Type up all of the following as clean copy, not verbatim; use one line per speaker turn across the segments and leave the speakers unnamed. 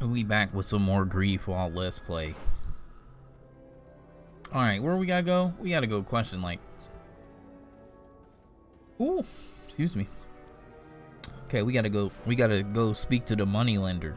We back with some more grief while let's play. Alright, where we gotta go? We gotta go question like. Ooh, excuse me. Okay, we gotta go speak to the moneylender.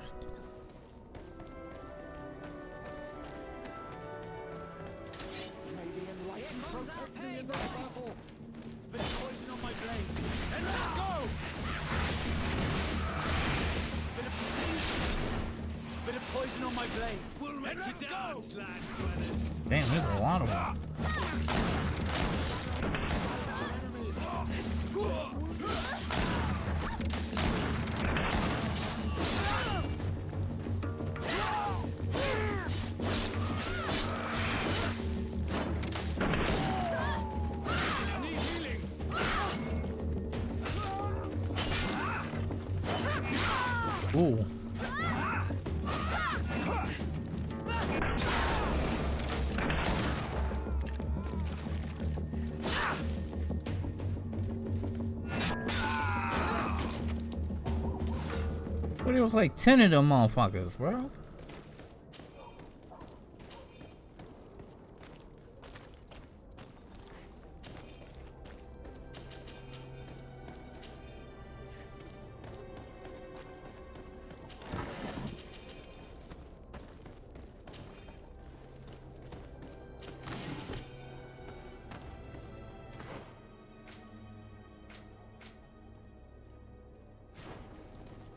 Damn, there's a lot of them. Ooh. But it was like 10 of them motherfuckers, bro.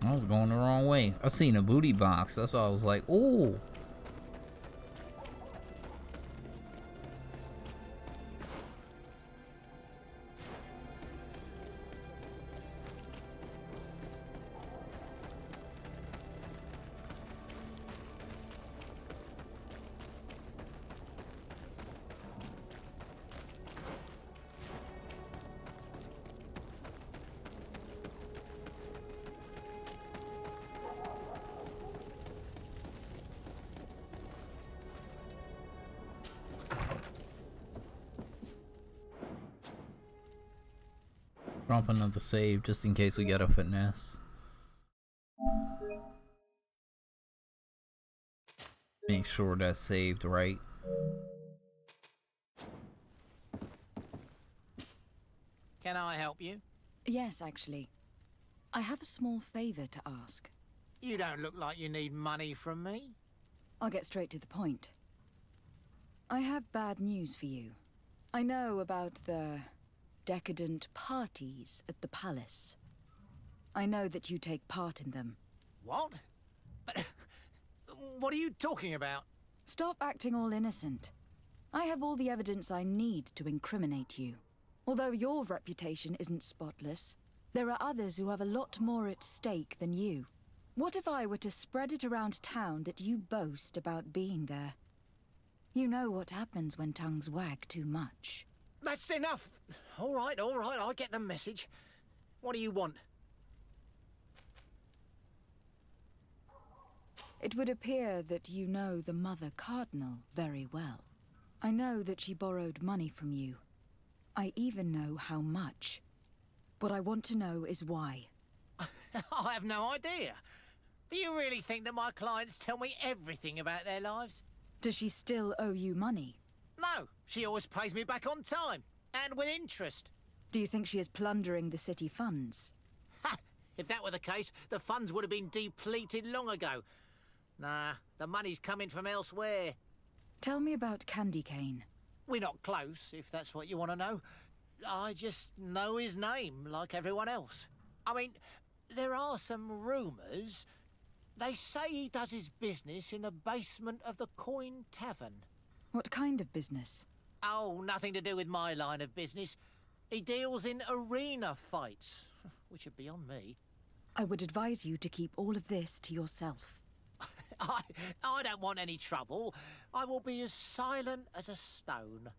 I was going the wrong way. I seen a booty box. That's why I was like, ooh. Drop another save just in case we get a finesse. Make sure that's saved right.
Can I help you?
Yes, actually. I have a small favor to ask.
You don't look like you need money from me.
I'll get straight to the point. I have bad news for you. I know about the decadent parties at the palace. I know that you take part in them.
What? But what are you talking about?
Stop acting all innocent. I have all the evidence I need to incriminate you. Although your reputation isn't spotless, there are others who have a lot more at stake than you. What if I were to spread it around town that you boast about being there? You know what happens when tongues wag too much.
That's enough. All right, I get the message. What do you want?
It would appear that you know the Mother Cardinal very well. I know that she borrowed money from you. I even know how much. What I want to know is why.
I have no idea. Do you really think that my clients tell me everything about their lives?
Does she still owe you money?
No, she always pays me back on time, and with interest.
Do you think she is plundering the city funds?
Ha! If that were the case, the funds would have been depleted long ago. Nah, the money's coming from elsewhere.
Tell me about Candy Cane.
We're not close, if that's what you want to know. I just know his name, like everyone else. I mean, there are some rumours. They say he does his business in the basement of the Coin Tavern.
What kind of business?
Oh, nothing to do with my line of business. He deals in arena fights, which would be on me.
I would advise you to keep all of this to yourself.
I don't want any trouble. I will be as silent as a stone.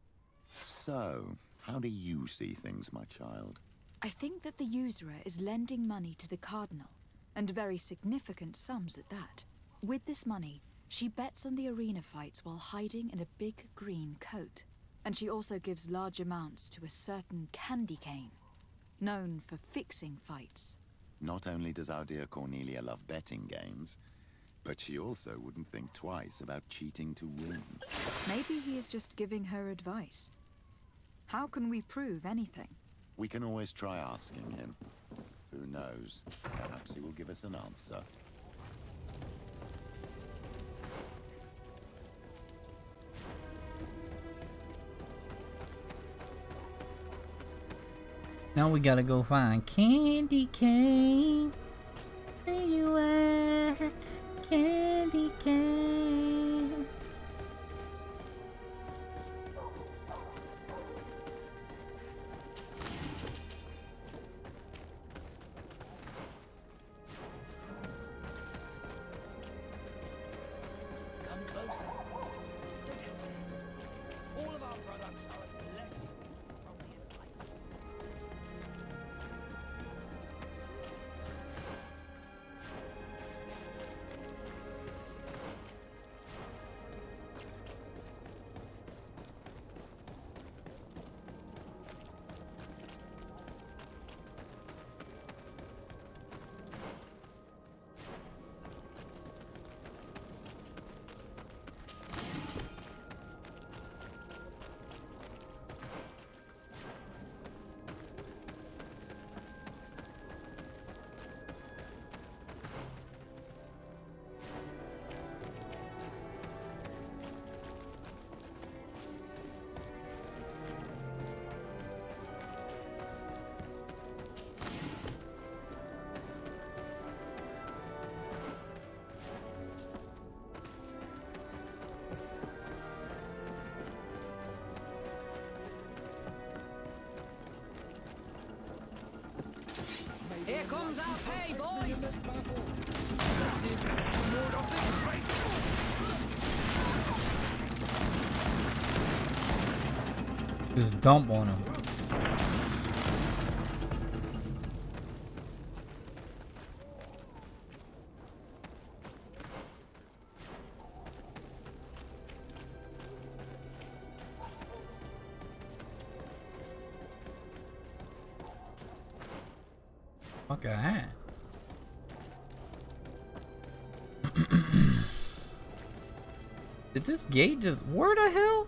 So, how do you see things, my child?
I think that the usurer is lending money to the Cardinal, and very significant sums at that. With this money, she bets on the arena fights while hiding in a big green coat. And she also gives large amounts to a certain Candy Cane, known for fixing fights.
Not only does our dear Cornelia love betting games, But she also wouldn't think twice about cheating to win.
Maybe he is just giving her advice. How can we prove anything?
We can always try asking him. Who knows? Perhaps he will give us an answer.
Now we gotta go find Candy Cane. Where you at, Candy Cane?
Come closer. Don't hesitate. All of our products are a blessing from the Almighty.
Here comes our pay, boys!
Just dump on him. Fuck that. Did this gate just... Where the hell?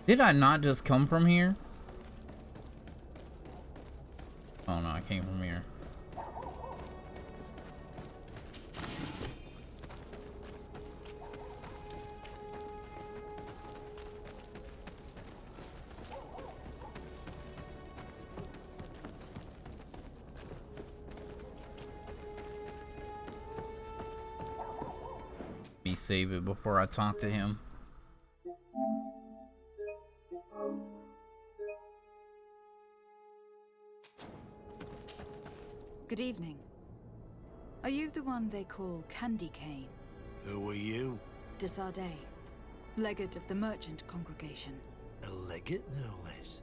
Did I not just come from here? Oh no, I came from here. Me save it before I talk to him.
Good evening. Are you the one they call Candy Cane?
Who are you?
Desardet, legate of the merchant congregation.
A legate, no less.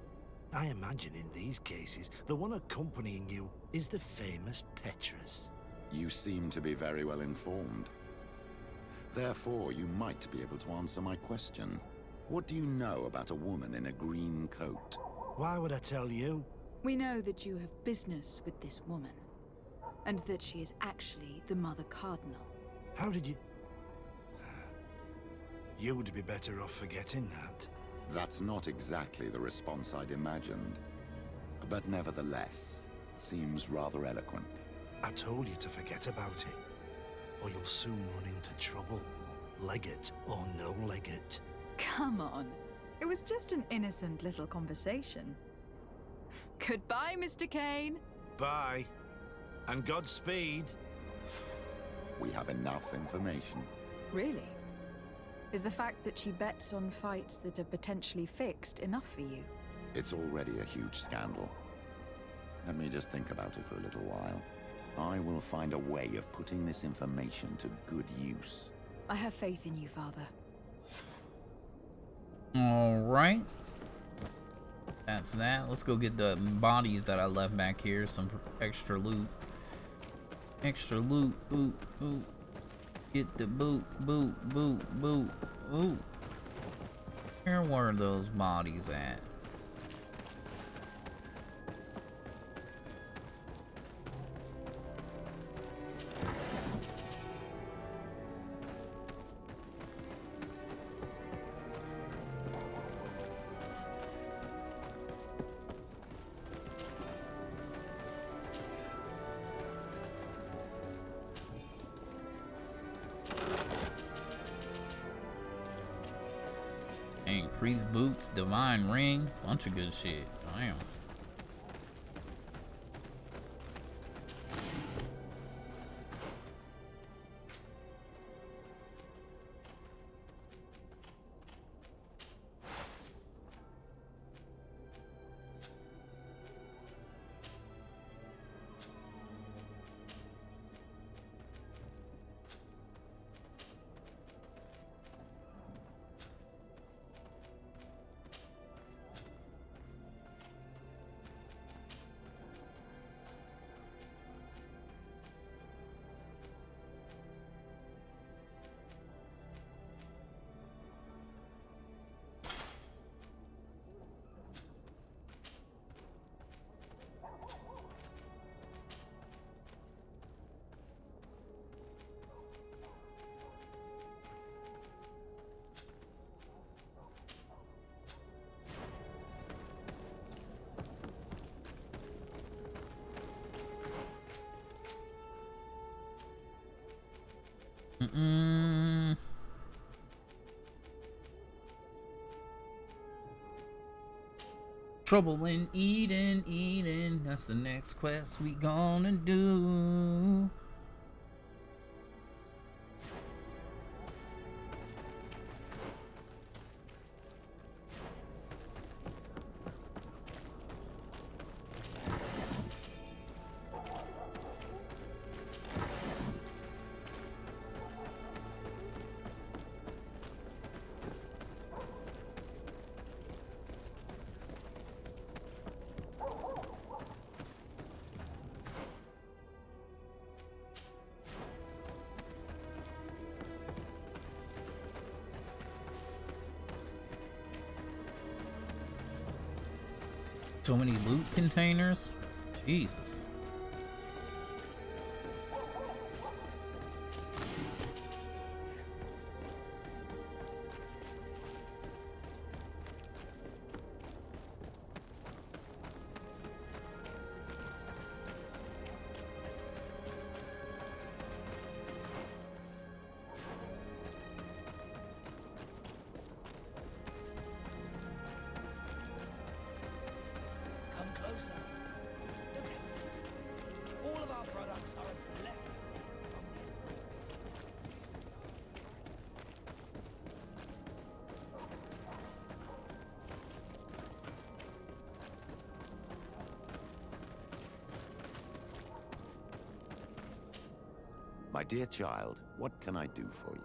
I imagine in these cases, the one accompanying you is the famous Petrus.
You seem to be very well informed. Therefore, you might be able to answer my question. What do you know about a woman in a green coat?
Why would I tell you?
We know that you have business with this woman, and that she is actually the Mother Cardinal.
How did you... You would be better off forgetting that.
That's not exactly the response I'd imagined. But nevertheless, seems rather eloquent.
I told you to forget about it, or you'll soon run into trouble. Legate or no legate.
Come on. It was just an innocent little conversation. Goodbye, Mr. Kane.
Bye. And Godspeed.
We have enough information.
Really? Is the fact that she bets on fights that are potentially fixed enough for you?
It's already a huge scandal. Let me just think about it for a little while. I will find a way of putting this information to good use.
I have faith in you, Father.
All right. That's that. Let's go get the bodies that I left back here. Some extra loot. Extra loot. Ooh, ooh. Get the boot, boot, boot, boot. Ooh. Where were those bodies at? Dang, priest boots, divine ring, bunch of good shit. Damn. Trouble in Eden, Eden. That's the next quest we gonna do. So many loot containers. Jesus.
Come closer. Don't hesitate. All of our products are a blessing from the
My dear child, what can I do for you?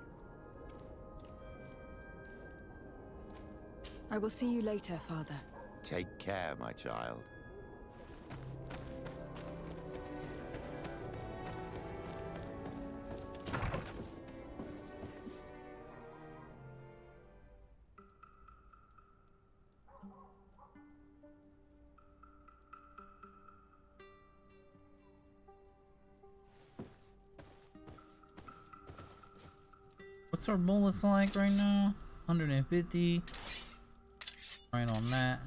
I will see you later, Father.
Take care, my child.
What's our bullets like right now? 150. Right on that.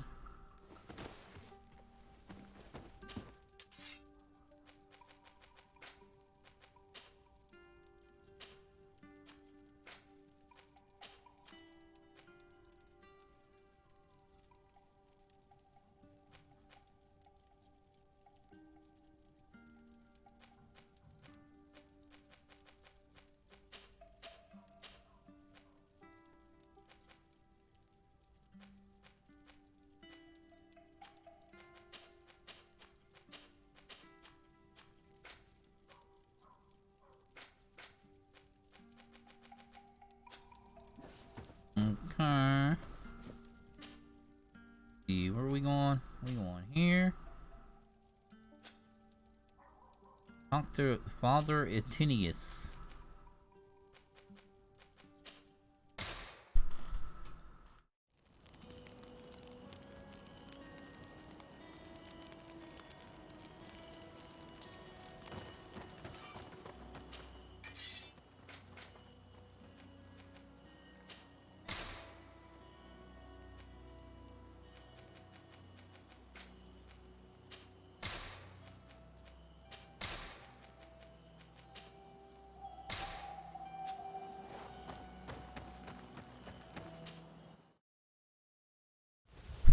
where are we going? We going here. Dr. Father Etinius.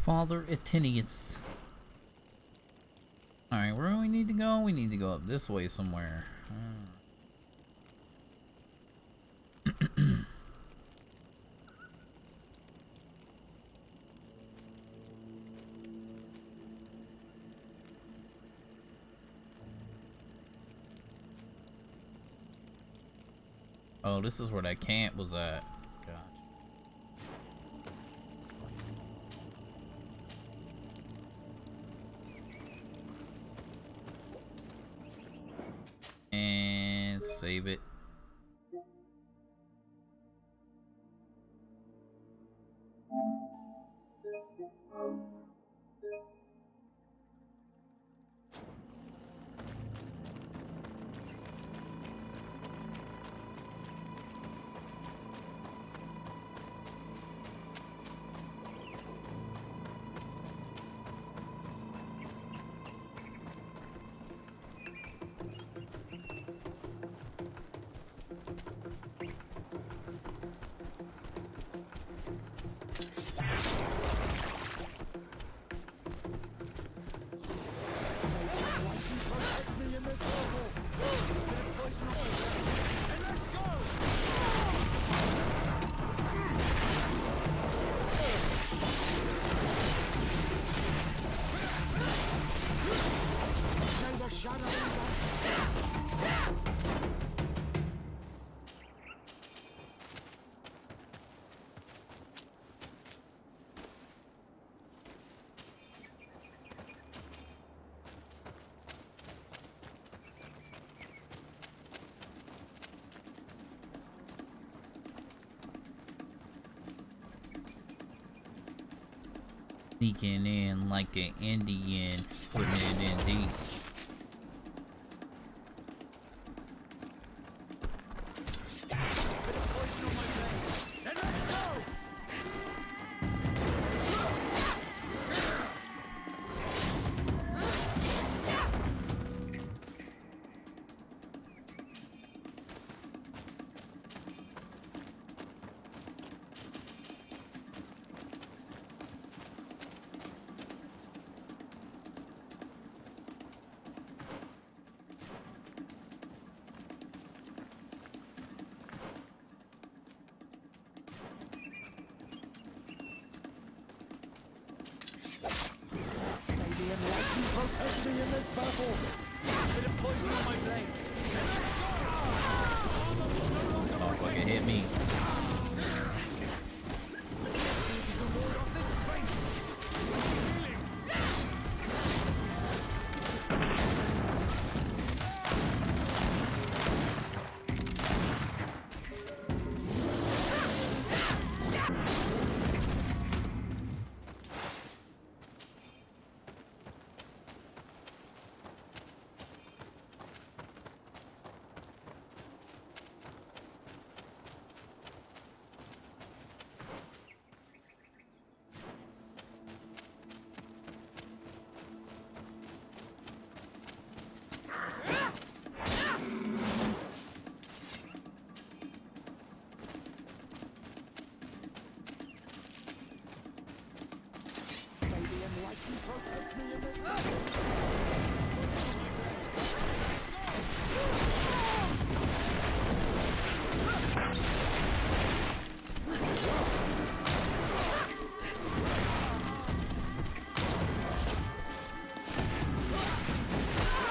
Father Etinius. Alright, where do we need to go? We need to go up this way somewhere. Oh, this is where that camp was at. Gotcha. And save it. Sneaking in like an Indian, putting it in deep.
Protect me in this battle! Bit of poison on my blade!
Oh, fucking hit me.
See if you can ward off this fate! Protect me in this battle!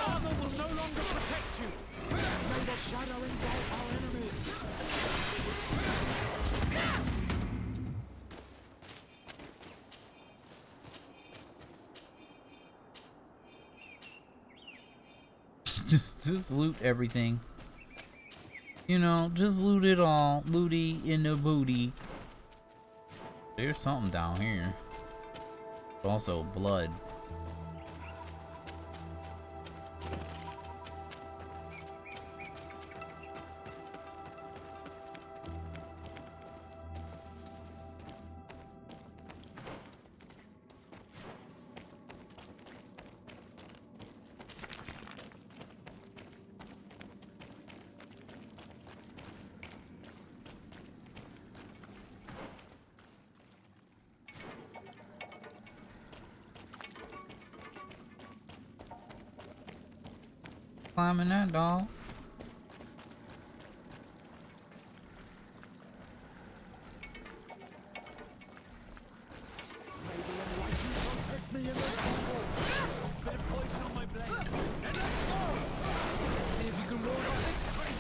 Armor will no longer protect you! May the shadow engulf our enemies!
just loot everything. You know, just loot it all. Looty in the booty. There's something down here. Also blood. Climbing that dog.
Bit of poison on my blade. And let's go! Let's see if you can ward off this fight.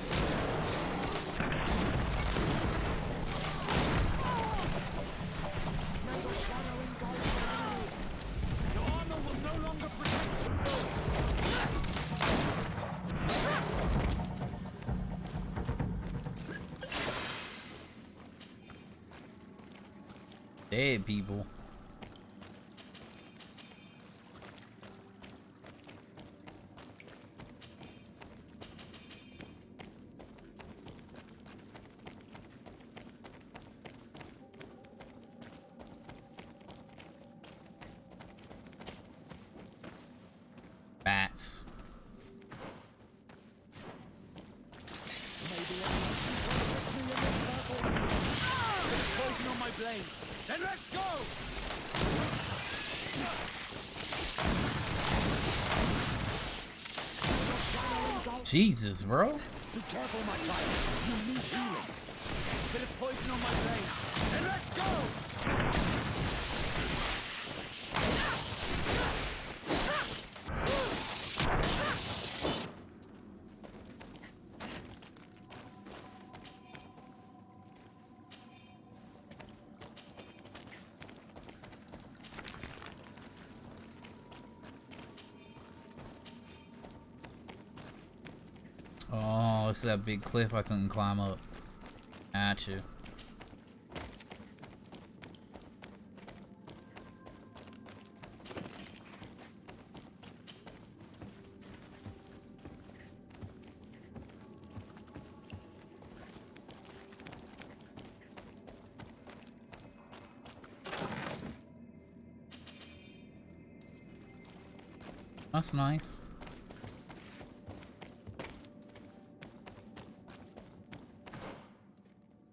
May the shadow engulf your enemies. Your armor will no longer protect you.
Dead people. Bats.
Poison on my blade. Then let's go!
Jesus, bro.
Be careful, my child. You need healing. Bit of poison on my blade. Then let's go!
Oh, it's that big cliff I couldn't climb up. At you. That's nice.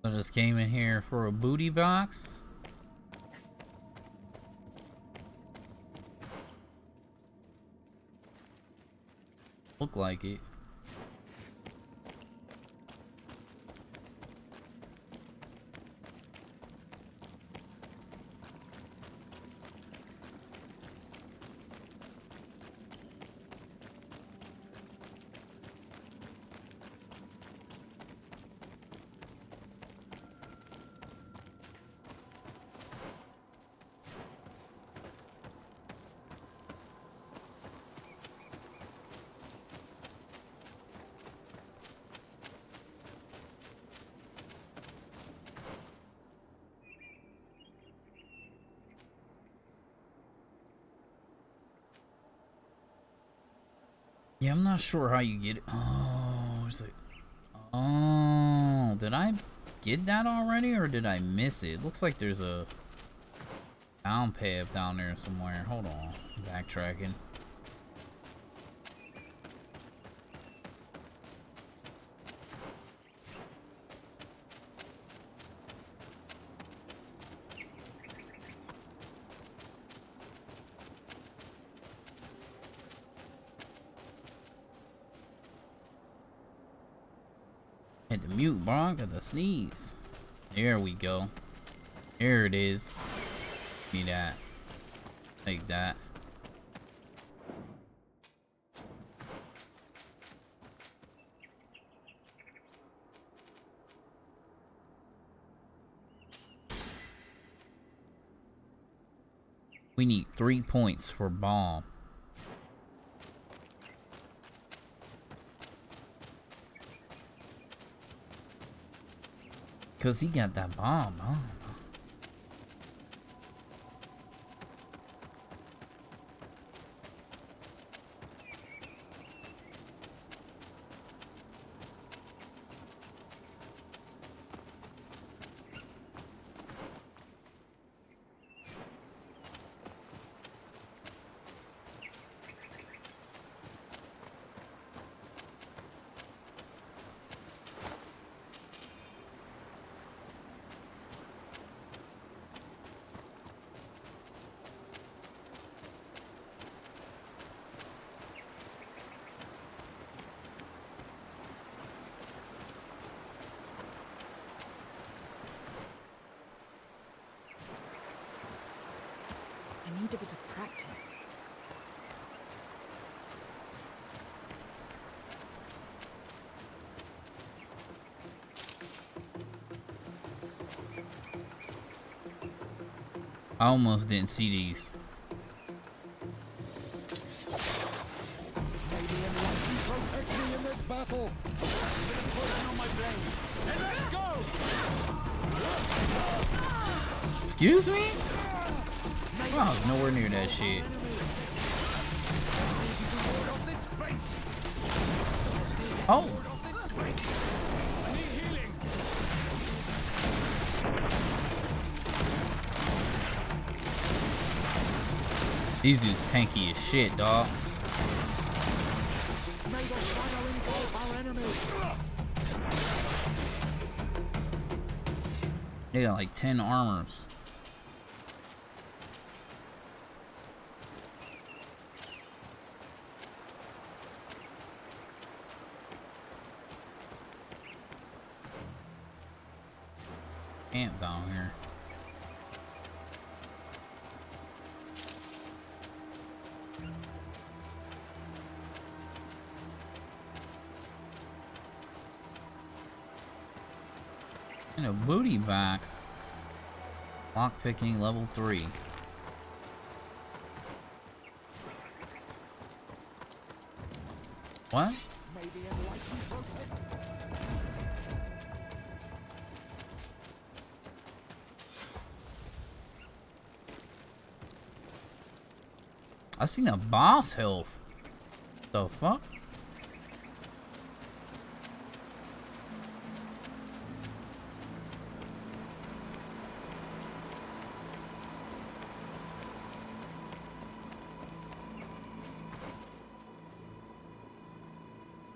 I just came in here for a booty box. Look like it. Yeah, I'm not sure how you get it. Oh, it's like, oh, did I get that already or did I miss it? Looks like there's a down path down there somewhere. Hold on, backtracking. Hit the mute, bro. I got the sneeze. There we go. There it is. Give me that. Take that. We need 3 points for bomb. because he got that bomb, huh?
I need a bit of practice.
I almost didn't see these.
Protect me in this battle. Poison on my blade. And let's go.
Excuse me? Well, I was nowhere near that shit. Oh. These dudes tanky as shit, dog. They got like 10 armors. Camp down here. And a booty box. Lockpicking level 3. What? I seen a boss health. The fuck?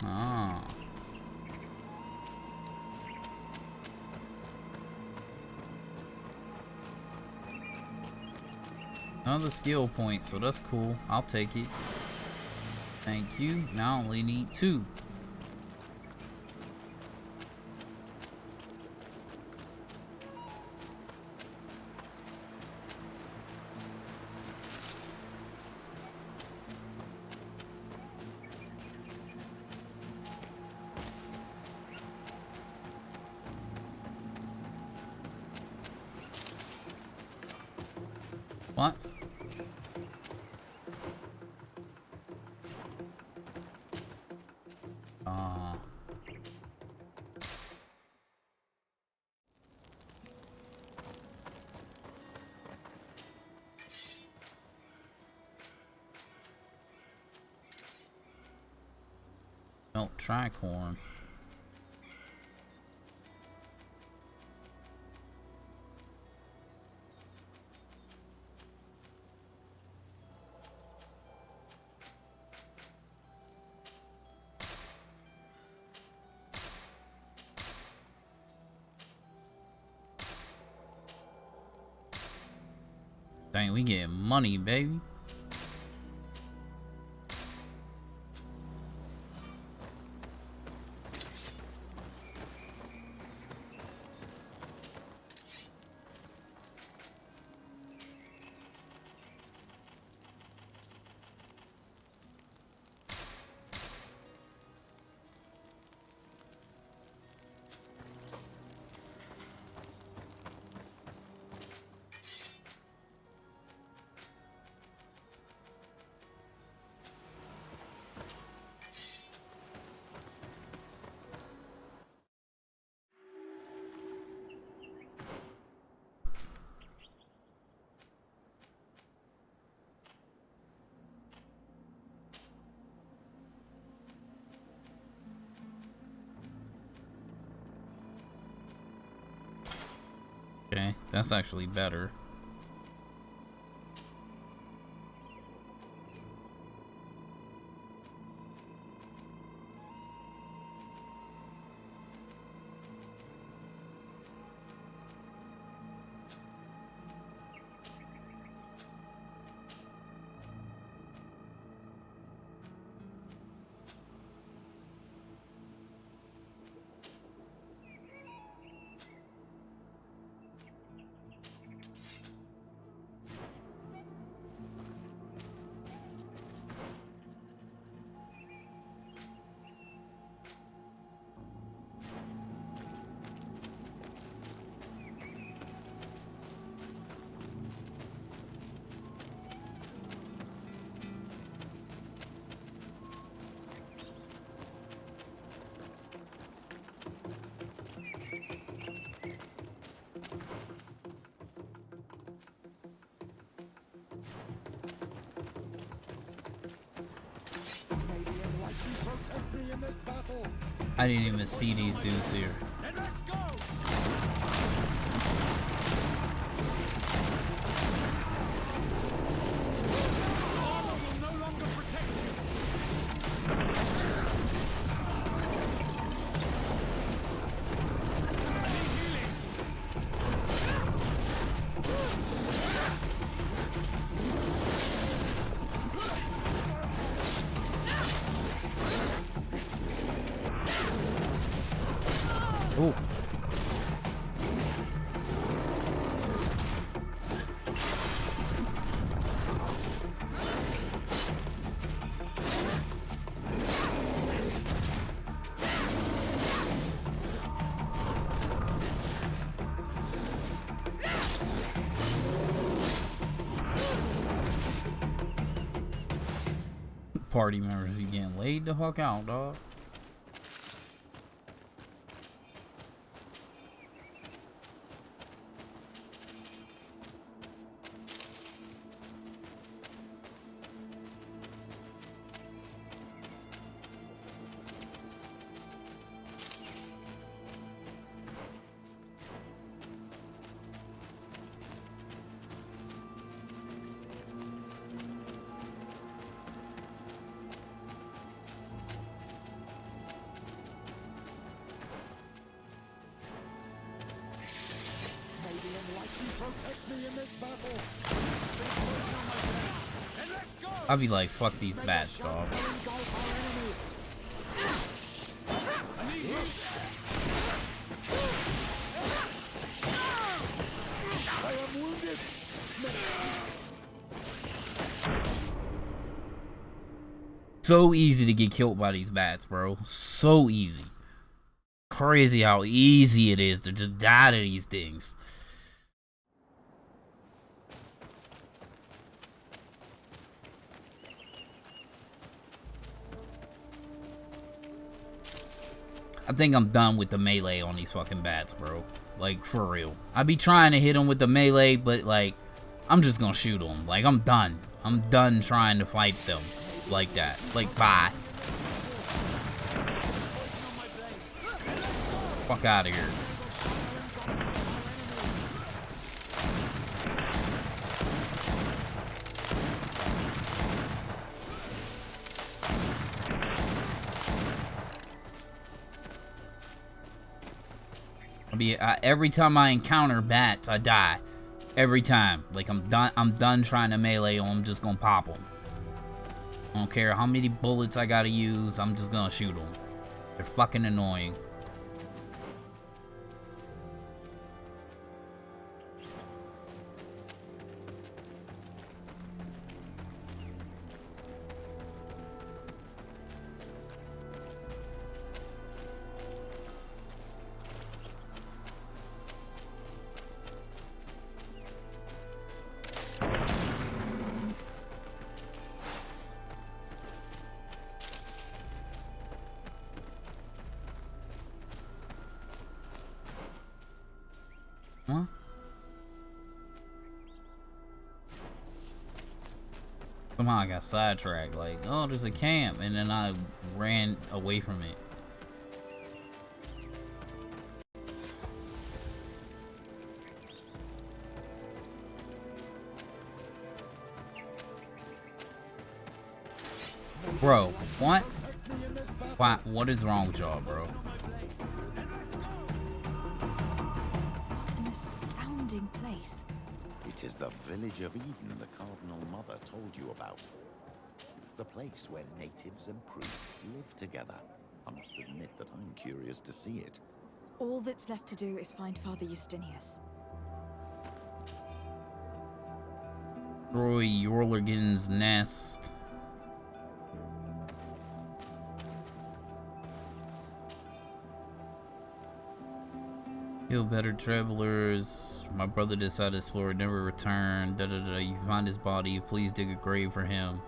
Ah. Another skill point, so that's cool. I'll take it. Thank you. Now I only need 2. What? Melt tricorn. Dang, we getting money, baby. That's actually better. I didn't even see these dudes here.
Then let's go! Armor will no longer protect you. I need healing.
Oh. Party members, you getting laid the fuck out, dog. I'll be like, fuck these bats, dog. So easy to get killed by these bats, bro. So easy. Crazy how easy it is to just die to these things. I think I'm done with the melee on these fucking bats, bro. Like, for real. I be trying to hit them with the melee, but, like, I'm just gonna shoot them. Like, I'm done. I'm done trying to fight them like that. Like, bye. Fuck out of here. Every time I encounter bats, I die. Every time. Like, I'm done trying to melee them. I'm just gonna pop them. I don't care how many bullets I gotta use. I'm just gonna shoot them. They're fucking annoying. Huh? Somehow I got sidetracked. Like, oh, there's a camp, and then I ran away from it. Bro, what? What is wrong with y'all, bro?
What an astounding place.
It is the village of Eden the Cardinal Mother told you about. The place where natives and priests live together. I must admit that I'm curious to see it.
All that's left to do is find Father Justinius.
Roy Jorgensen's nest. Feel better, travelers. My brother decided to explore, never return. Da da da. You find his body. Please dig a grave for him.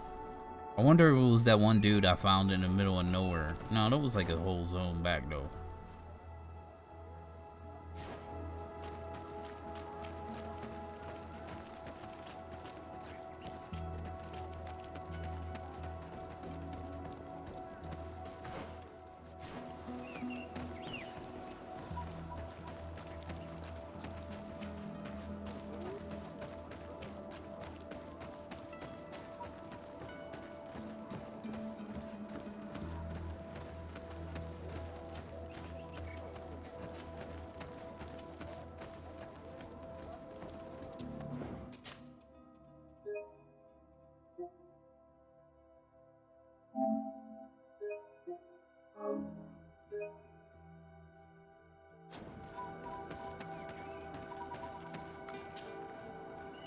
I wonder if it was that one dude I found in the middle of nowhere. No, that was like a whole zone back though.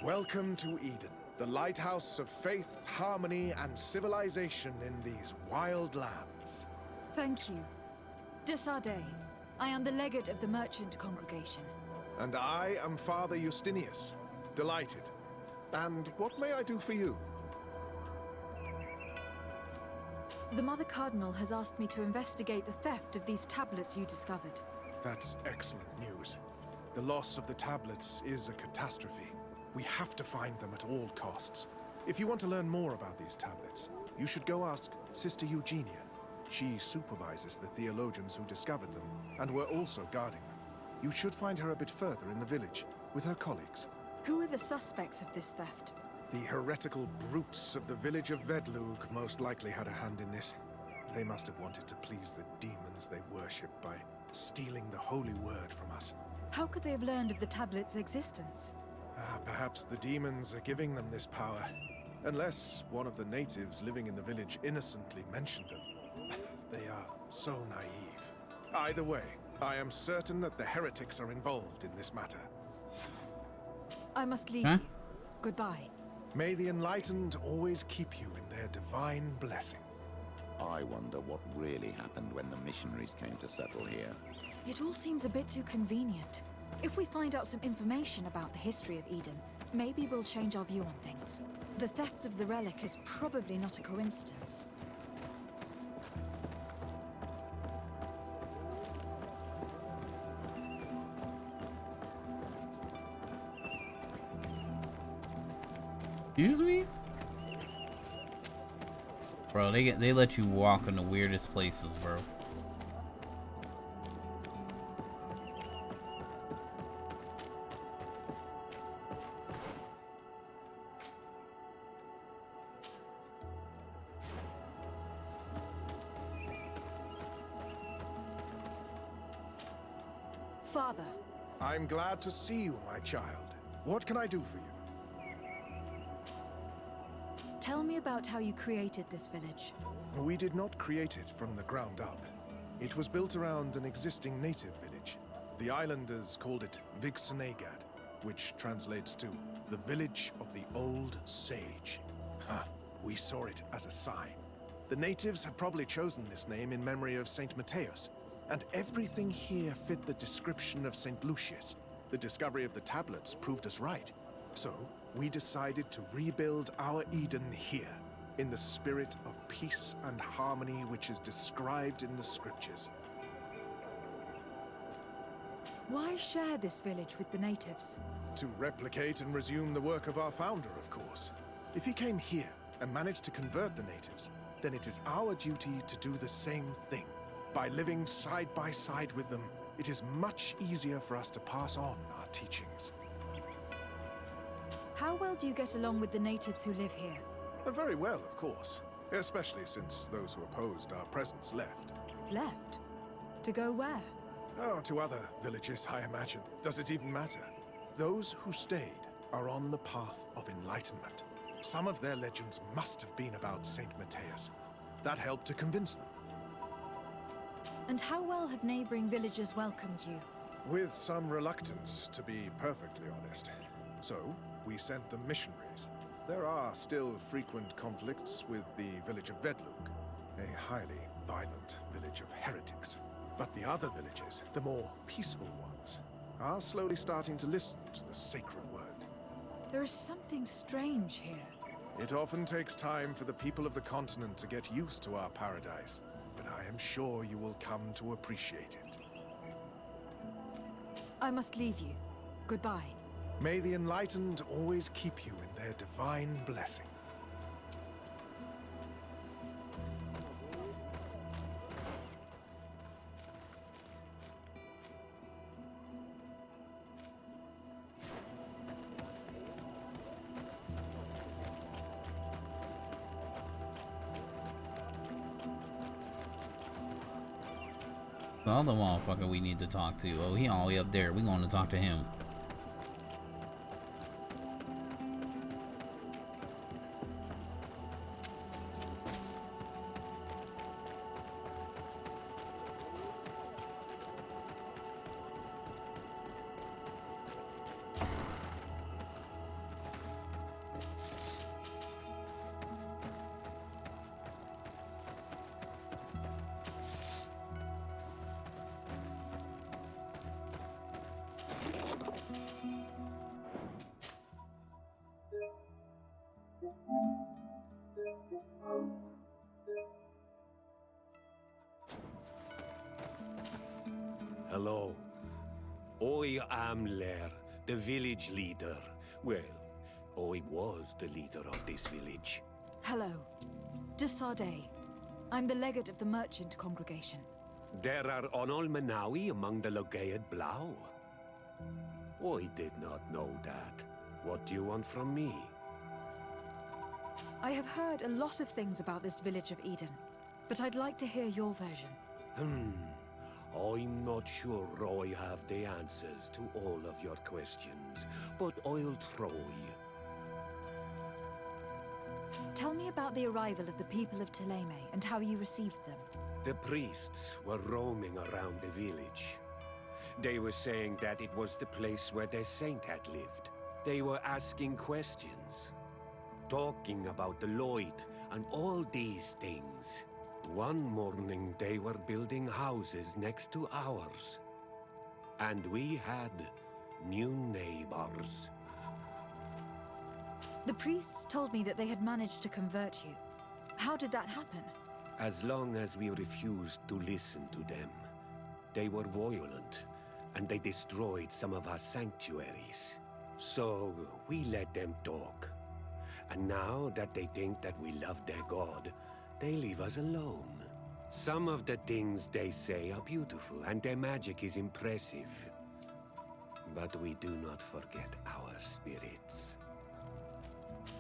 Welcome to Eden, the lighthouse of faith, harmony, and civilization in these wild lands.
Thank you. Desardet. I am the legate of the merchant congregation.
And I am Father Justinius. Delighted. And what may I do for you?
The Mother Cardinal has asked me to investigate the theft of these tablets you discovered.
That's excellent news. The loss of the tablets is a catastrophe. We have to find them at all costs. If you want to learn more about these tablets, you should go ask Sister Eugenia. She supervises the theologians who discovered them, and were also guarding them. You should find her a bit further in the village, with her colleagues.
Who are the suspects of this theft?
The heretical brutes of the village of Vedlug most likely had a hand in this. They must have wanted to please the demons they worship by stealing the holy word from us.
How could they have learned of the tablet's existence?
Perhaps the demons are giving them this power. Unless one of the natives living in the village innocently mentioned them. They are so naive. Either way, I am certain that the heretics are involved in this matter.
I must leave
Huh?
you. Goodbye.
May the enlightened always keep you in their divine blessing.
I wonder what really happened when the missionaries came to settle here.
It all seems a bit too convenient. If we find out some information about the history of Eden, maybe we'll change our view on things. The theft of the relic is probably not a coincidence.
Excuse me? Bro, they let you walk in the weirdest places, bro.
Father,
I'm glad to see you, my child. What can I do for you?
tell me about how you created this village.
We did not create it from the ground up. It was built around an existing native village. The islanders called it Vixenagad, which translates to the village of the old sage. We saw it as a sign. The natives had probably chosen this name in memory of Saint Matthias, and everything here fit the description of Saint Lucius. The discovery of the tablets proved us right. So, we decided to rebuild our Eden here, in the spirit of peace and harmony which is described in the scriptures.
Why share this village with the natives?
To replicate and resume the work of our founder, of course. If he came here and managed to convert the natives, then it is our duty to do the same thing. By living side by side with them, it is much easier for us to pass on our teachings.
How well do you get along with the natives who live here?
Very well, of course. especially since those who opposed our presence left.
Left? To go where?
Oh, to other villages, I imagine. Does it even matter? Those who stayed are on the path of enlightenment. Some of their legends must have been about Saint Matthias. That helped to convince them.
And how well have neighboring villages welcomed you?
With some reluctance, to be perfectly honest. So, we sent them missionaries. There are still frequent conflicts with the village of Vedlug, a highly violent village of heretics. But the other villages, the more peaceful ones, are slowly starting to listen to the sacred word.
There is something strange here.
It often takes time for the people of the continent to get used to our paradise, but I am sure you will come to appreciate it.
I must leave you. Goodbye.
May the enlightened always keep you in their divine blessing.
The other motherfucker we need to talk to. Oh, he all the way up there. We going to talk to him.
Hello. I am Lair, the village leader. Well, I was the leader of this village.
Hello. De Sardet. I'm the legate of the merchant congregation.
There are Onol Manawi among the Logead Blau. I did not know that. What do you want from me?
I have heard a lot of things about this village of Eden, but I'd like to hear your version.
I'm not sure I have the answers to all of your questions, but I'll try.
Tell me about the arrival of the people of Thélème and how you received them.
The priests were roaming around the village. They were saying that it was the place where their saint had lived. They were asking questions, talking about the Lloyd and all these things. One morning they were building houses next to ours. And we had new neighbors.
The priests told me that they had managed to convert you. How did that happen?
As long as we refused to listen to them, they were violent, and they destroyed some of our sanctuaries. So we let them talk. And now that they think that we love their god, they leave us alone. Some of the things they say are beautiful, and their magic is impressive. But we do not forget our spirits.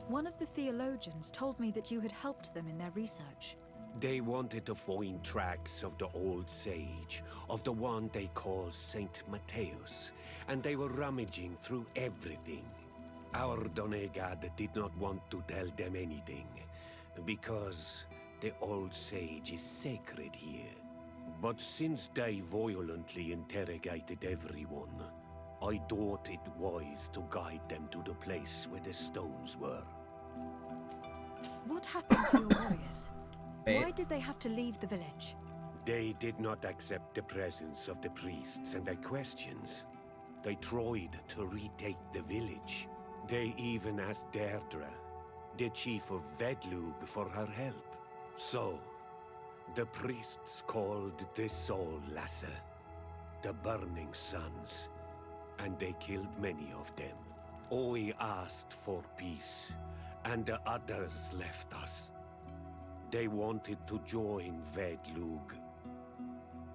One of the theologians told me that you had helped them in their research.
They wanted to find tracks of the old sage, of the one they call Saint Matthias, and they were rummaging through everything. Our Donegad did not want to tell them anything, because the old sage is sacred here. But since they violently interrogated everyone, I thought it wise to guide them to the place where the stones were.
What happened to your warriors? Why did they have to leave the village?
They did not accept the presence of the priests and their questions. They tried to retake the village. They even asked Deirdre, the chief of Vedlug, for her help. So, the priests called the Soul Lasser, the Burning Suns, and they killed many of them. I asked for peace, and the others left us. They wanted to join Vedlug.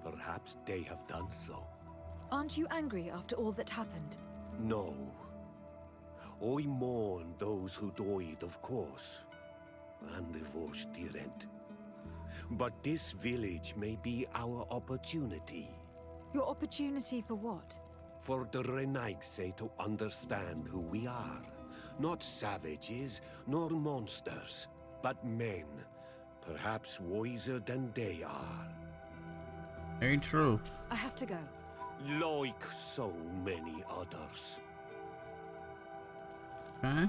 Perhaps they have done so.
Aren't you angry after all that happened?
No. I mourn those who died, of course. carnivores tyrant. But this village may be our opportunity.
Your opportunity for what?
For the Renaigse to understand who we are. Not savages, nor monsters, but men. Perhaps wiser than they are.
Very true.
I have to go.
Like so many others.
Okay.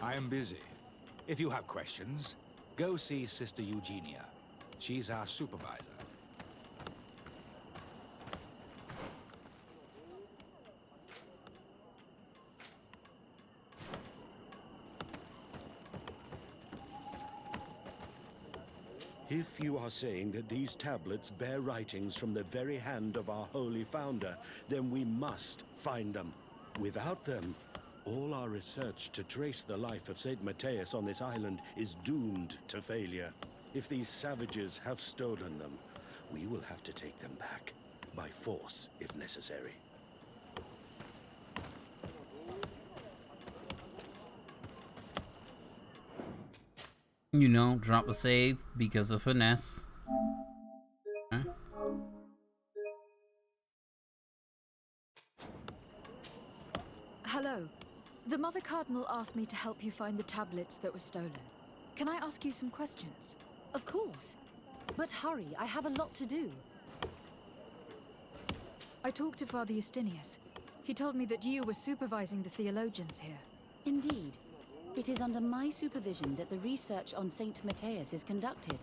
I am busy. If you have questions, go see Sister Eugenia. She's our supervisor.
If you are saying that these tablets bear writings from the very hand of our holy founder, then we must find them. Without them, all our research to trace the life of Saint Matthias on this island is doomed to failure. If these savages have stolen them, we will have to take them back, by force if necessary.
You know, drop a save because of finesse. Okay.
Hello. The Mother Cardinal asked me to help you find the tablets that were stolen. Can I ask you some questions?
Of course. But hurry, I have a lot to do.
I talked to Father Justinius. He told me that you were supervising the theologians here.
Indeed. It is under my supervision that the research on Saint Matthias is conducted.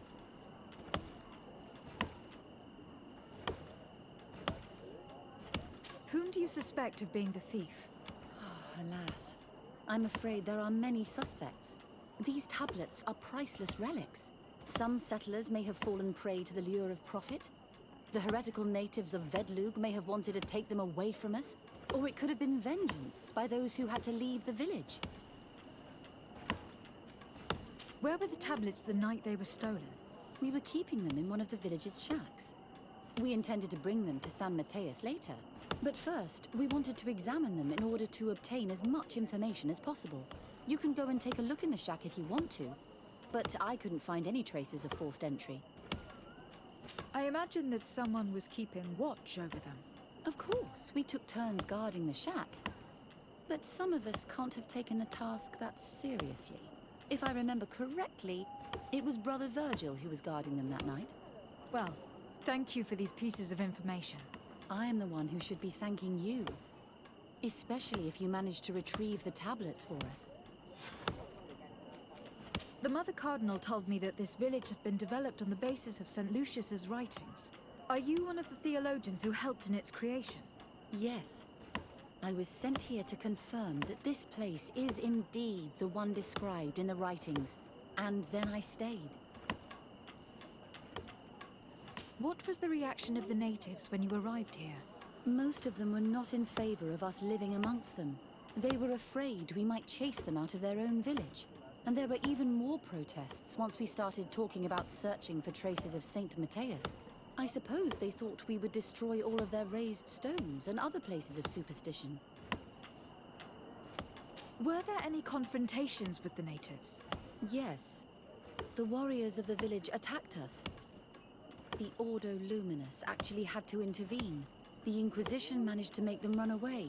Whom do you suspect of being the thief?
Alas. I'm afraid there are many suspects. These tablets are priceless relics. Some settlers may have fallen prey to the lure of profit. The heretical natives of Vedlug may have wanted to take them away from us. Or it could have been vengeance by those who had to leave the village.
Where were the tablets the night they were stolen?
We were keeping them in one of the village's shacks. We intended to bring them to San Matthias later. But first, we wanted to examine them in order to obtain as much information as possible. You can go and take a look in the shack if you want to. But I couldn't find any traces of forced entry.
I imagine that someone was keeping watch over them.
Of course, we took turns guarding the shack. But some of us can't have taken the task that seriously. If I remember correctly, it was Brother Virgil who was guarding them that night.
Well, thank you for these pieces of information.
I am the one who should be thanking you. Especially if you managed to retrieve the tablets for us.
The Mother Cardinal told me that this village had been developed on the basis of St. Lucius's writings. Are you one of the theologians who helped in its creation?
Yes. I was sent here to confirm that this place is indeed the one described in the writings, and then I stayed.
What was the reaction of the natives when you arrived here?
Most of them were not in favor of us living amongst them. They were afraid we might chase them out of their own village. And there were even more protests once we started talking about searching for traces of Saint Matthias. I suppose they thought we would destroy all of their raised stones and other places of superstition.
Were there any confrontations with the natives?
Yes. The warriors of the village attacked us. The Ordo Luminous actually had to intervene. The Inquisition managed to make them run away.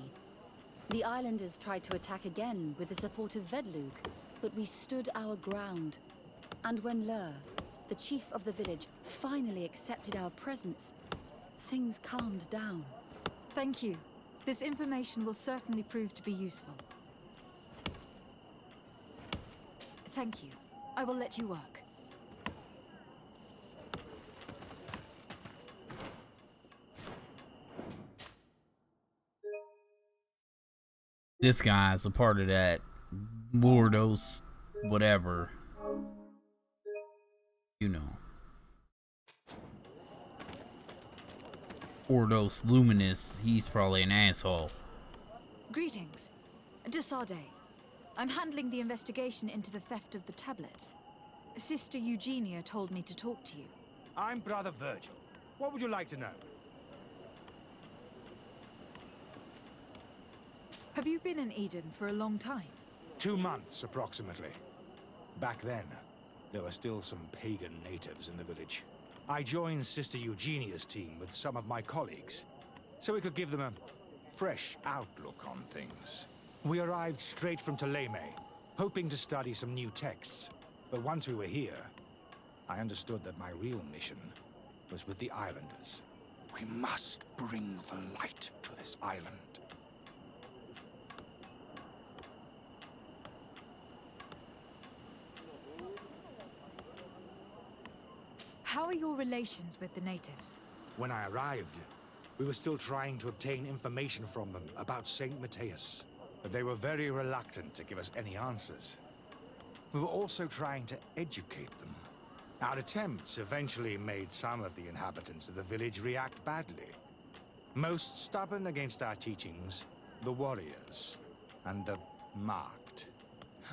The islanders tried to attack again with the support of Vedlug, but we stood our ground. And when Lur, the chief of the village, finally accepted our presence, things calmed down.
Thank you. This information will certainly prove to be useful. Thank you. I will let you work.
This guy's a part of that Lordos whatever. You know. Ordos Luminous, he's probably an asshole.
Greetings. Desade. I'm handling the investigation into the theft of the tablets. Sister Eugenia told me to talk to you.
I'm Brother Virgil. What would you like to know?
Have you been in Eden for a long time?
2 months, approximately. Back then, there were still some pagan natives in the village. I joined Sister Eugenia's team with some of my colleagues, so we could give them a fresh outlook on things. We arrived straight from Ptolemy, hoping to study some new texts. But once we were here, I understood that my real mission was with the islanders. We must bring the light to this island.
How are your relations with the natives?
When I arrived, we were still trying to obtain information from them about St. Matthias, but they were very reluctant to give us any answers. We were also trying to educate them. Our attempts eventually made some of the inhabitants of the village react badly. Most stubborn against our teachings, the warriors, and the marked.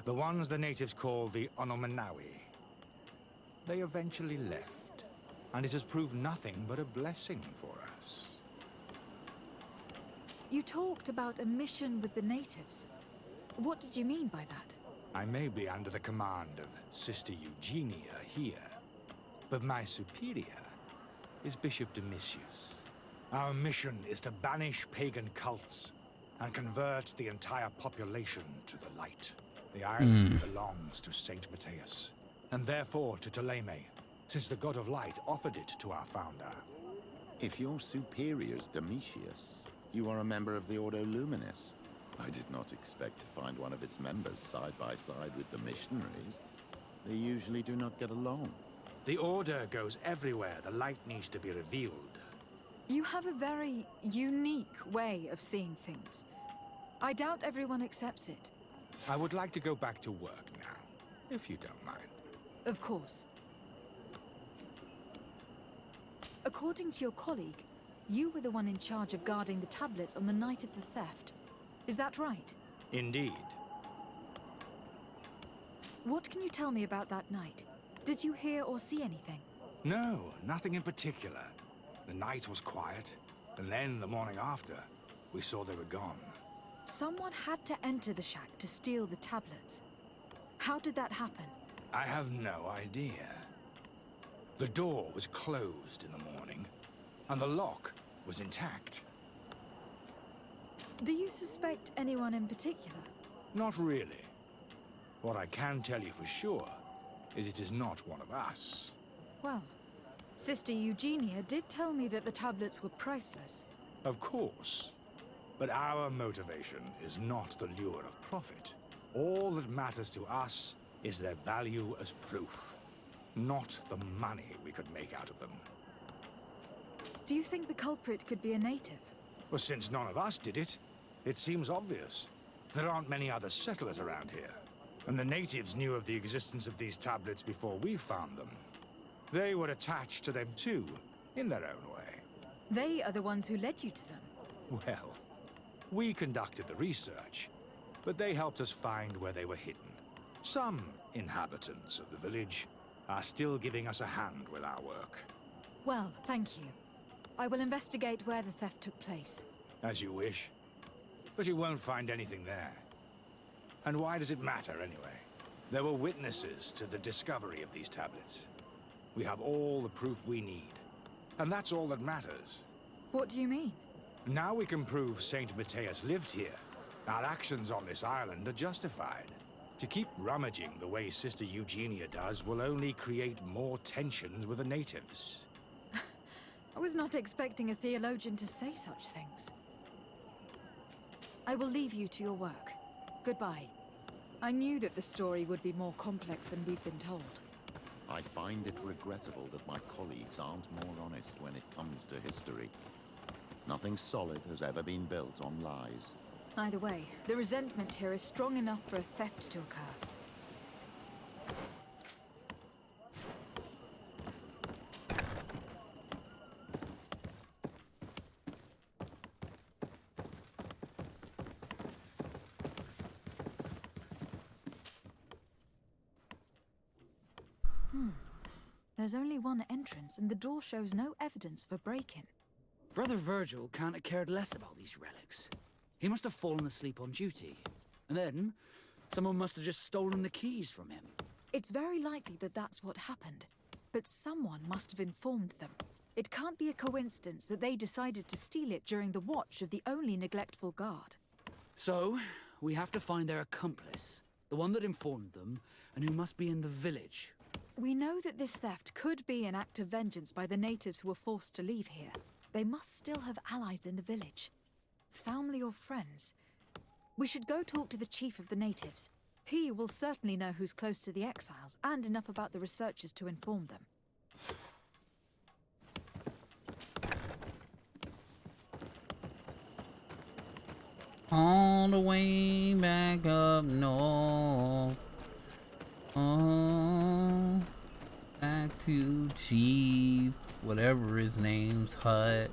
The ones the natives call the Onomanawi. They eventually left, and it has proved nothing but a blessing for us.
You talked about a mission with the natives. What did you mean by that?
I may be under the command of Sister Eugenia here, but my superior is Bishop Domitius. Our mission is to banish pagan cults and convert the entire population to the light. The island belongs to St. Matthias, and therefore to Ptolemy, since the god of light offered it to our founder.
If your superior's Domitius, you are a member of the Ordo Luminis. I did not expect to find one of its members side by side with the missionaries. They usually do not get along.
The Order goes everywhere the light needs to be revealed.
You have a very unique way of seeing things. I doubt everyone accepts it.
I would like to go back to work now, if you don't mind.
Of course. According to your colleague, you were the one in charge of guarding the tablets on the night of the theft. Is that right?
Indeed.
What can you tell me about that night? Did you hear or see anything?
No, nothing in particular. The night was quiet, and then the morning after, we saw they were gone.
Someone had to enter the shack to steal the tablets. How did that happen?
I have no idea. The door was closed in the morning, and the lock was intact.
Do you suspect anyone in particular?
Not really. What I can tell you for sure is it is not one of us.
Well, Sister Eugenia did tell me that the tablets were priceless.
Of course. But our motivation is not the lure of profit. All that matters to us is their value as proof, not the money we could make out of them.
Do you think the culprit could be a native?
Well, since none of us did it, it seems obvious. There aren't many other settlers around here, and the natives knew of the existence of these tablets before we found them. They were attached to them too, in their own way.
They are the ones who led you to them.
Well, we conducted the research, but they helped us find where they were hidden. Some inhabitants of the village are still giving us a hand with our work.
Well, thank you. I will investigate where the theft took place.
As you wish. But you won't find anything there. And why does it matter, anyway? There were witnesses to the discovery of these tablets. We have all the proof we need. And that's all that matters.
What do you mean?
Now we can prove St. Matthias lived here. Our actions on this island are justified. To keep rummaging the way Sister Eugenia does will only create more tensions with the natives.
I was not expecting a theologian to say such things. I will leave you to your work. Goodbye. I knew that the story would be more complex than we've been told.
I find it regrettable that my colleagues aren't more honest when it comes to history. Nothing solid has ever been built on lies.
Either way, the resentment here is strong enough for a theft to occur. There's only one entrance, and the door shows no evidence of a break-in.
Brother Virgil can't have cared less about these relics. He must have fallen asleep on duty. And then, someone must have just stolen the keys from him.
It's very likely that that's what happened. But someone must have informed them. It can't be a coincidence that they decided to steal it during the watch of the only neglectful guard.
So, we have to find their accomplice. The one that informed them, and who must be in the village.
We know that this theft could be an act of vengeance by the natives who were forced to leave here. They must still have allies in the village. Family or friends. We should go talk to the chief of the natives. He will certainly know who's close to the exiles, and enough about the researchers to inform them.
All the way back up north. Oh, back to Chief, whatever his name's hut.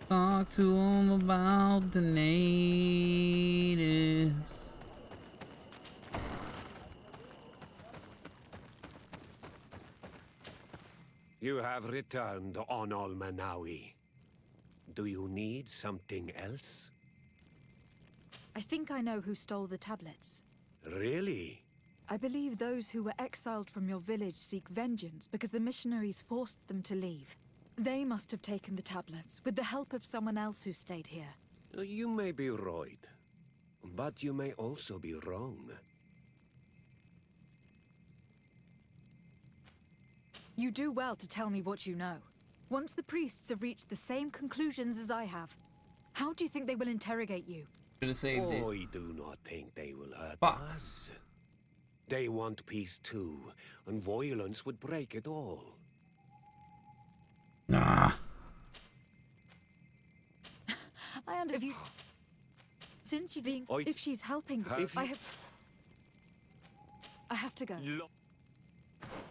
Talk to him about the natives.
You have returned on Almanawi. Do you need something else?
I think I know who stole the tablets.
Really?
I believe those who were exiled from your village seek vengeance because the missionaries forced them to leave. They must have taken the tablets with the help of someone else who stayed here.
You may be right, but you may also be wrong.
You do well to tell me what you know. Once the priests have reached the same conclusions as I have, how do you think they will interrogate you?
Should have saved it.
I do not think they will hurt
Fuck.
us. They want peace too, and violence would break it all.
Nah.
I understand. Since you've been... If she's helping them, I have to go.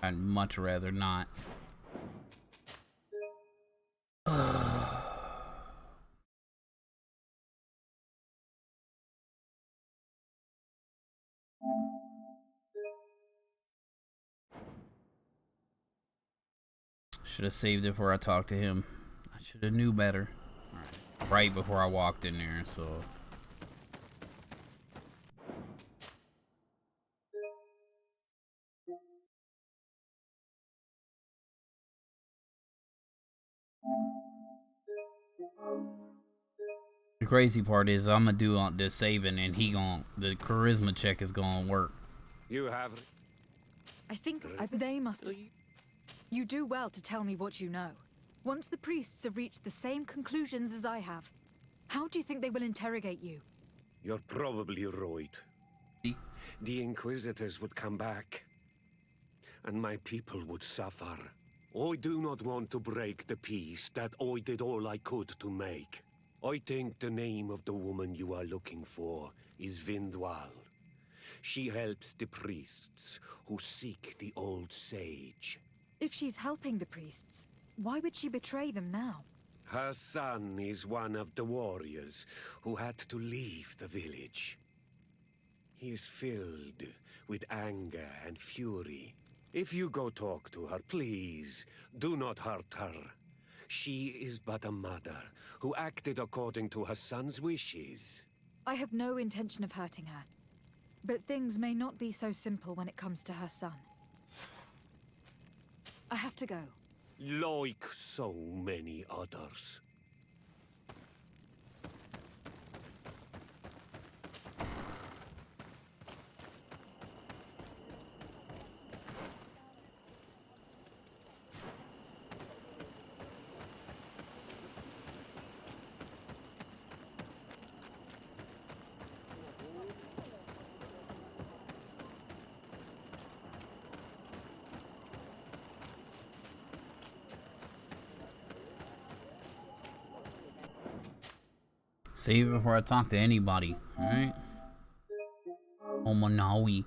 I'd much rather not. Should have saved it before I talked to him. I should have knew better. Right before I walked in there, so. The crazy part is I'm gonna do on this saving and the charisma check is gonna work.
You have...
I think they must... You do well to tell me what you know. Once the priests have reached the same conclusions as I have, how do you think they will interrogate you?
You're probably right. The Inquisitors would come back, and my people would suffer. I do not want to break the peace that I did all I could to make. I think the name of the woman you are looking for is Vindwal. She helps the priests who seek the old sage.
If she's helping the priests, why would she betray them now?
Her son is one of the warriors who had to leave the village. He is filled with anger and fury. If you go talk to her, please, do not hurt her. She is but a mother who acted according to her son's wishes.
I have no intention of hurting her. But things may not be so simple when it comes to her son. I have to go.
Like so many others.
Save it before I talk to anybody. Alright? Omanawi.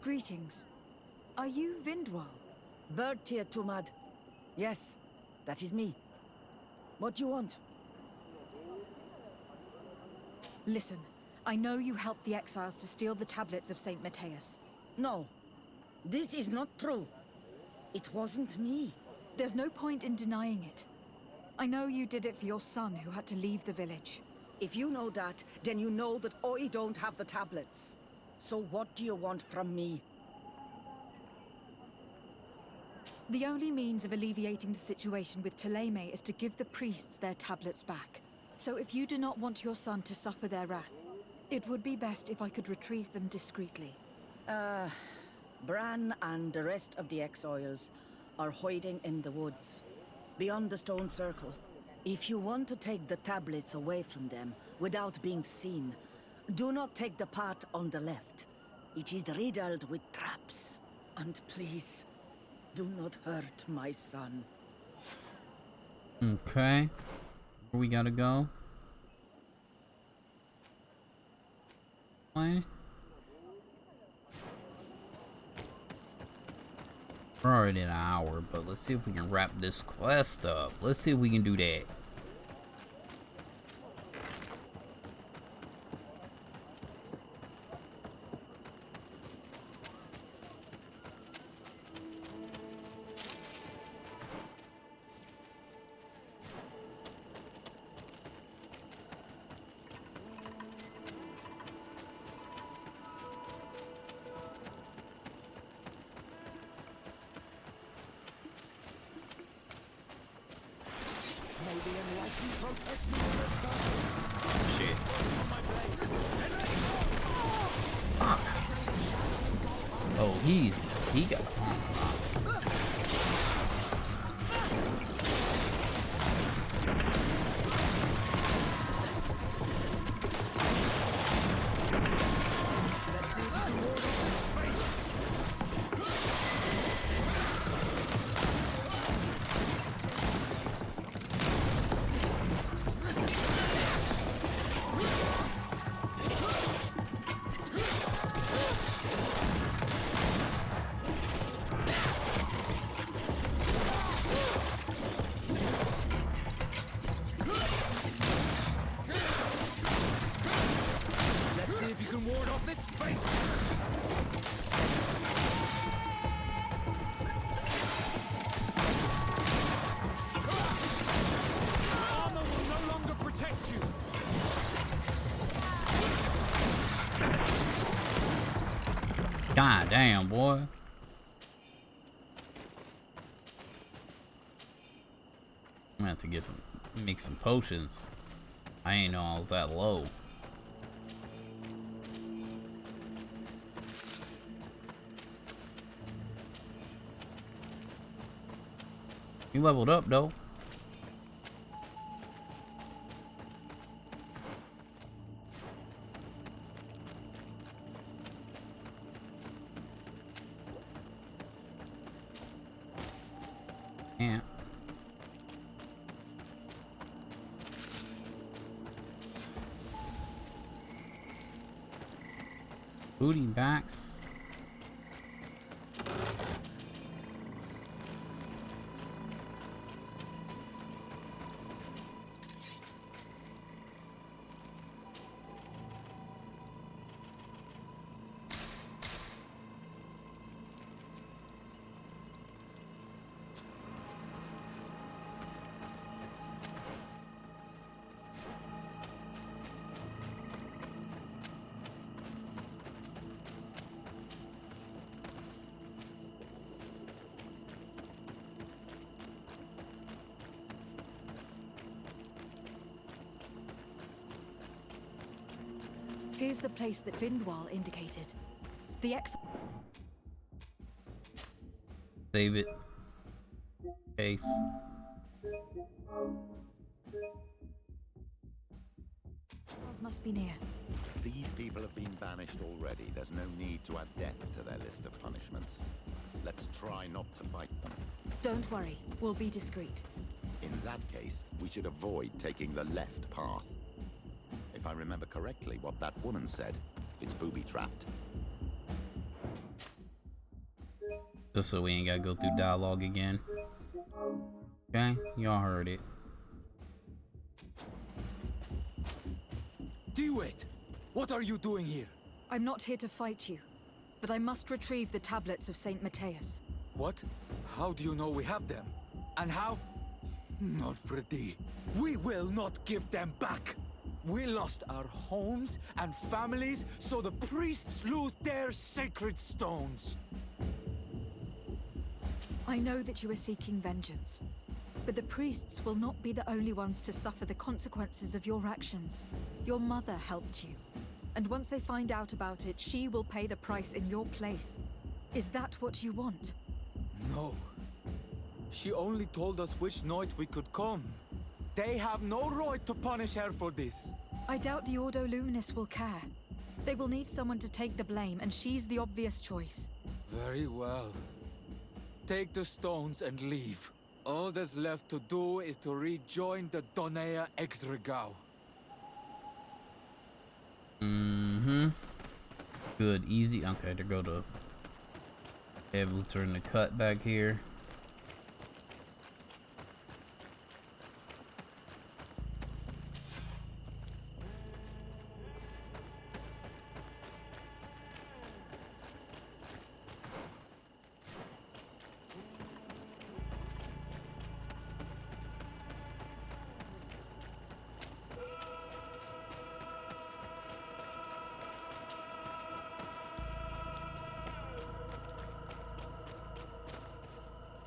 Greetings. Are you Vindwal?
Bertia Tumad. Yes, that is me. What do you want?
Listen, I know you helped the exiles to steal the tablets of Saint Matthias.
No, this is not true. It wasn't me.
There's no point in denying it. I know you did it for your son who had to leave the village.
If you know that, then you know that I don't have the tablets. So what do you want from me?
The only means of alleviating the situation with Thélème is to give the priests their tablets back. So if you do not want your son to suffer their wrath, it would be best if I could retrieve them discreetly.
Bran and the rest of the exiles are hiding in the woods, beyond the stone circle. If you want to take the tablets away from them without being seen, do not take the path on the left. It is riddled with traps. And please, do not hurt my son.
Okay. Where we gotta go? Why? We're already an hour, but let's see if we can wrap this quest up. Let's see if we can do that. Shit. Fuck. Oh, he got. God damn, boy. I'm gonna have to get make some potions. I ain't know I was that low. You leveled up though. Yeah. Booty backs.
Here's the place that Vindwal indicated. The
Save it. Case.
must be near.
These people have been banished already. There's no need to add death to their list of punishments. Let's try not to fight them.
Don't worry, we'll be discreet.
In that case, we should avoid taking the left path. If I remember correctly what that woman said, it's booby-trapped.
Just so we ain't gotta go through dialogue again. Okay, y'all heard it.
Do it! What are you doing here?
I'm not here to fight you, but I must retrieve the tablets of Saint Matthias.
What? How do you know we have them? And how? Not for thee. We will not give them back! We lost our homes and families, so the priests lose their sacred stones.
I know that you are seeking vengeance, but the priests will not be the only ones to suffer the consequences of your actions. Your mother helped you, and once they find out about it, she will pay the price in your place. Is that what you want?
No. She only told us which night we could come. They have no right to punish her for this.
I doubt the Ordo Luminis will care. They will need someone to take the blame, and she's the obvious choice.
Very well. Take the stones and leave. All that's left to do is to rejoin the Donea Exregao.
Mm-hmm. Good, easy. Okay, to go to... Able to turn the cut back here.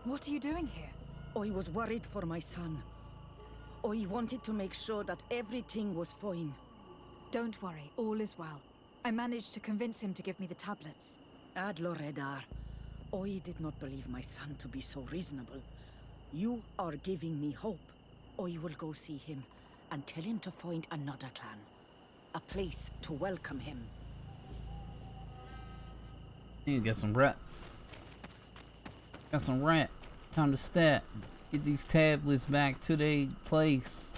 What are you doing here?
I was worried for my son. I wanted to make sure that everything was fine.
Don't worry, all is well. I managed to convince him to give me the tablets.
Ad Loredar, I did not believe my son to be so reasonable. You are giving me hope. I will go see him and tell him to find another clan. A place to welcome him.
You get some rat. Got some rat. Time to stat. Get these tablets back to their place.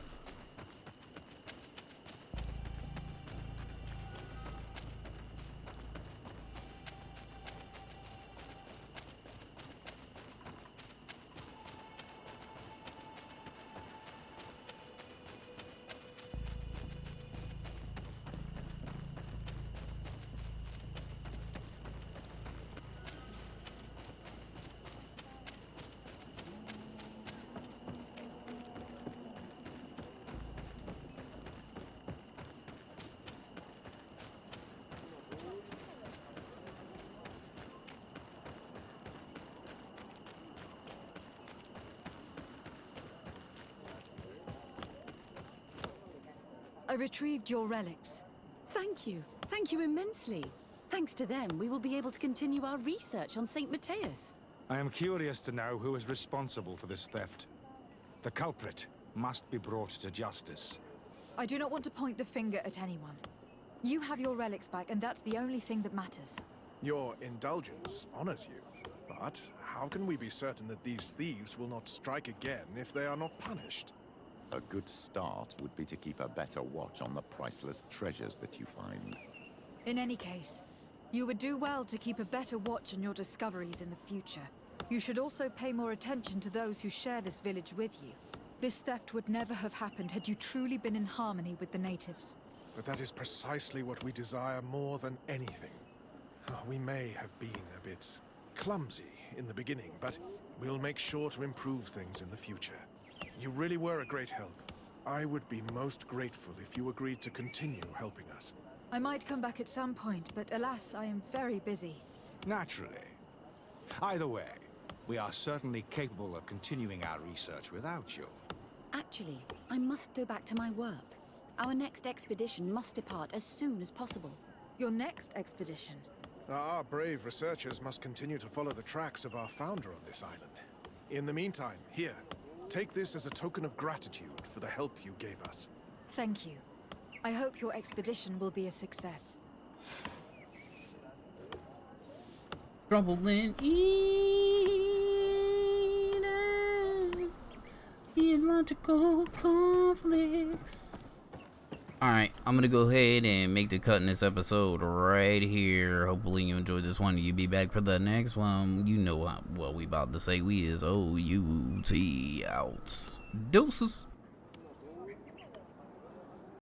I retrieved your relics.
Thank you. Thank you immensely. Thanks to them, we will be able to continue our research on Saint Matthias.
I am curious to know who is responsible for this theft. The culprit must be brought to justice.
I do not want to point the finger at anyone. You have your relics back, and that's the only thing that matters.
Your indulgence honors you. But how can we be certain that these thieves will not strike again if they are not punished?
A good start would be to keep a better watch on the priceless treasures that you find.
In any case, you would do well to keep a better watch on your discoveries in the future. You should also pay more attention to those who share this village with you. This theft would never have happened had you truly been in harmony with the natives.
But that is precisely what we desire more than anything. We may have been a bit clumsy in the beginning, but we'll make sure to improve things in the future. You really were a great help. I would be most grateful if you agreed to continue helping us.
I might come back at some point, but alas, I am very busy.
Naturally. Either way, we are certainly capable of continuing our research without you.
Actually, I must go back to my work. Our next expedition must depart as soon as possible.
Your next expedition?
Our brave researchers must continue to follow the tracks of our founder on this island. In the meantime, here, take this as a token of gratitude for the help you gave us.
Thank you. I hope your expedition will be a success.
Trouble in Eden. Theological conflicts. Alright, I'm gonna go ahead and make the cut in this episode right here. Hopefully you enjoyed this one. You be back for the next one. You know what we about to say. We is OUT out. Deuces.